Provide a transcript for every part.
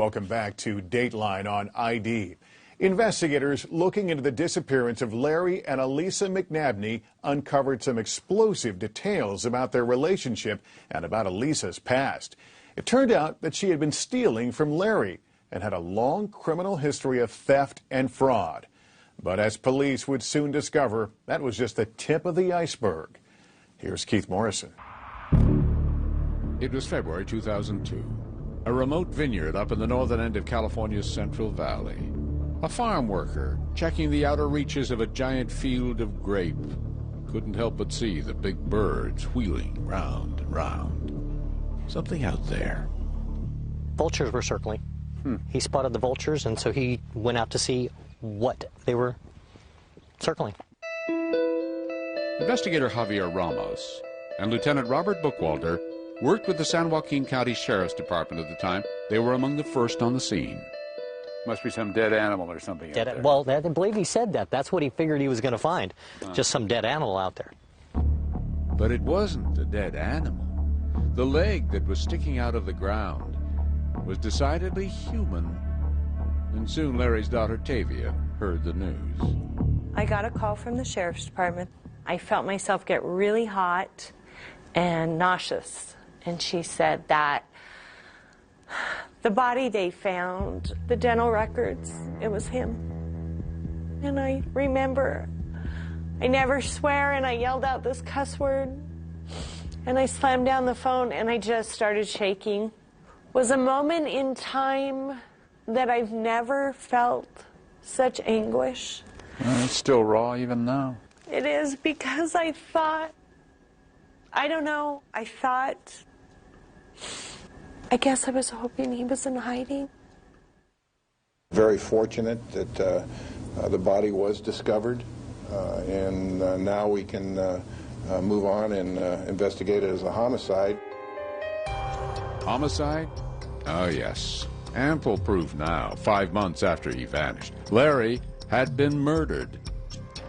Welcome back to Dateline on ID. Investigators looking into the disappearance of Larry and Elisa McNabney uncovered some explosive details about their relationship and about Elisa's past. It turned out that she had been stealing from Larry and had a long criminal history of theft and fraud. But as police would soon discover, that was just the tip of the iceberg. Here's Keith Morrison. It was February 2002. A remote vineyard up in the northern end of California's Central Valley. A farm worker checking the outer reaches of a giant field of grape couldn't help but see the big birds wheeling round and round. Something out there. Vultures were circling. He spotted the vultures, and so he went out to see what they were circling. Investigator Javier Ramos and Lieutenant Robert Bookwalter worked with the San Joaquin County Sheriff's Department at the time. They were among the first on the scene. Must be some dead animal or something. Well, I believe he said that. That's what he figured he was going to find. Just some dead animal out there. But it wasn't a dead animal. The leg that was sticking out of the ground was decidedly human. And soon Larry's daughter Tavia heard the news. I got a call from the Sheriff's Department. I felt myself get really hot and nauseous. And she said that the body they found, the dental records, it was him. And I remember, I never swear, and I yelled out this cuss word. And I slammed down the phone, and I just started shaking. It was a moment in time that I've never felt such anguish. Well, it's still raw even now. It is, because I thought, I don't know, I guess I was hoping he was in hiding. Very fortunate that the body was discovered, and now we can move on and investigate it as a homicide. Homicide? Oh, yes. Ample proof now, 5 months after he vanished. Larry had been murdered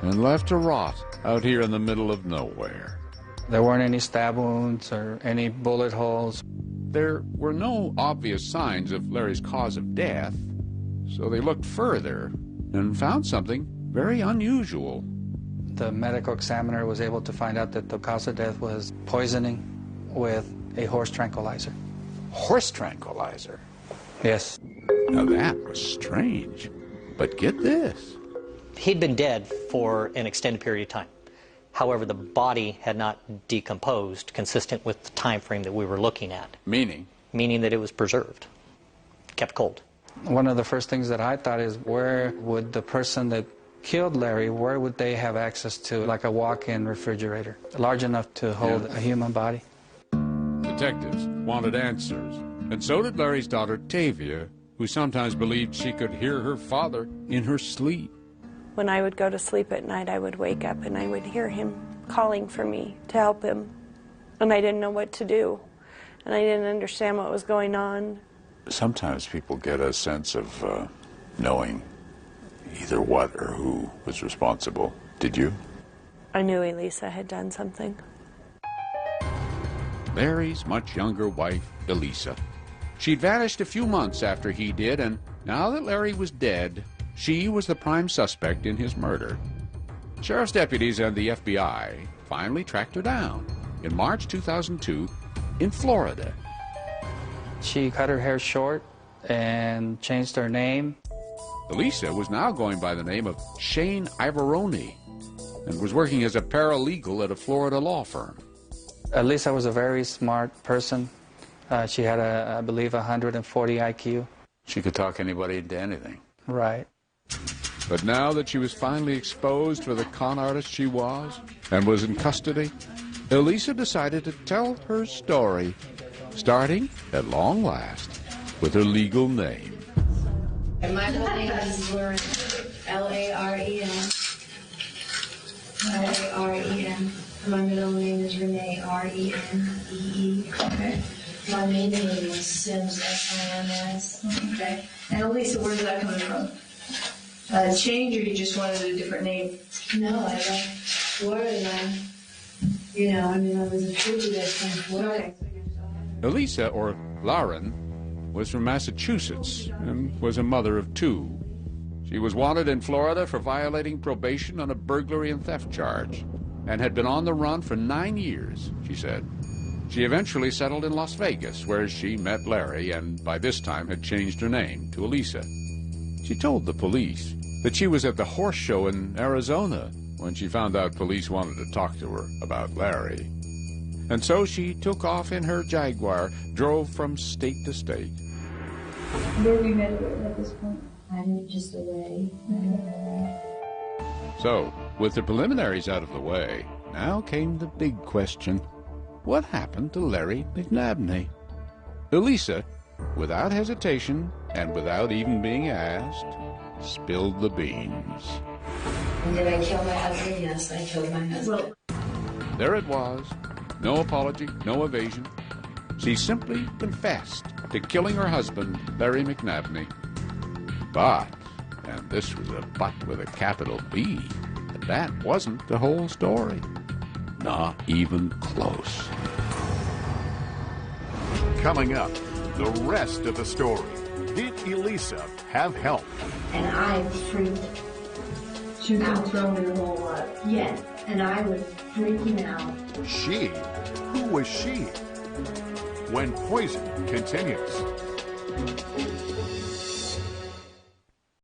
and left to rot out here in the middle of nowhere. There weren't any stab wounds or any bullet holes. There were no obvious signs of Larry's cause of death, so they looked further and found something very unusual. The medical examiner was able to find out that the cause of death was poisoning with a horse tranquilizer. Horse tranquilizer? Yes. Now that was strange. But get this. He'd been dead for an extended period of time. However, the body had not decomposed consistent with the time frame that we were looking at. Meaning? Meaning that it was preserved, kept cold. One of the first things that I thought is, where would the person that killed Larry, where would they have access to like a walk-in refrigerator, large enough to hold a human body? Detectives wanted answers, and so did Larry's daughter Tavia, who sometimes believed she could hear her father in her sleep. When I would go to sleep at night, I would wake up and I would hear him calling for me to help him. And I didn't know what to do. And I didn't understand what was going on. Sometimes people get a sense of knowing either what or who was responsible. Did you? I knew Elisa had done something. Larry's much younger wife, Elisa. She'd vanished a few months after he did, and now that Larry was dead, she was the prime suspect in his murder. Sheriff's deputies and the FBI finally tracked her down in March 2002 in Florida. She cut her hair short and changed her name. Elisa was now going by the name of Shane Ivoroni and was working as a paralegal at a Florida law firm. Elisa was a very smart person. She had, I believe, 140 IQ. She could talk anybody into anything. Right. But now that she was finally exposed for the con artist she was and was in custody, Elisa decided to tell her story, starting, at long last, with her legal name. My whole name is Lauren, L-A-R-E-N. L-A-R-E-N. My middle name is Renee, R-E-N-E-E. Okay. My maiden name is Sims, S-I-M-S. Okay. And Elisa, where's that coming from? Change, or you just wanted a different name? No, I left Florida. I was a tribute at Florida. Okay. Elisa, or Lauren, was from Massachusetts and was a mother of 2. She was wanted in Florida for violating probation on a burglary and theft charge and had been on the run for 9 years, she said. She eventually settled in Las Vegas, where she met Larry and by this time had changed her name to Elisa. She told the police that she was at the horse show in Arizona when she found out police wanted to talk to her about Larry. And so she took off in her Jaguar, drove from state to state. Where we met at this point? I'm just away. So, with the preliminaries out of the way, now came the big question. What happened to Larry McNabney? Elisa, without hesitation and without even being asked, spilled the beans. Did I kill my husband? Yes, I killed my husband. There it was. No apology, no evasion. She simply confessed to killing her husband, Larry McNabney. But, and this was a but with a capital B, that wasn't the whole story. Not even close. Coming up, the rest of the story. Did Elisa have help? And I freaked. She was thrown in a whole lot. Yes, and I was freaking out. She? Who was she? When Poison continues.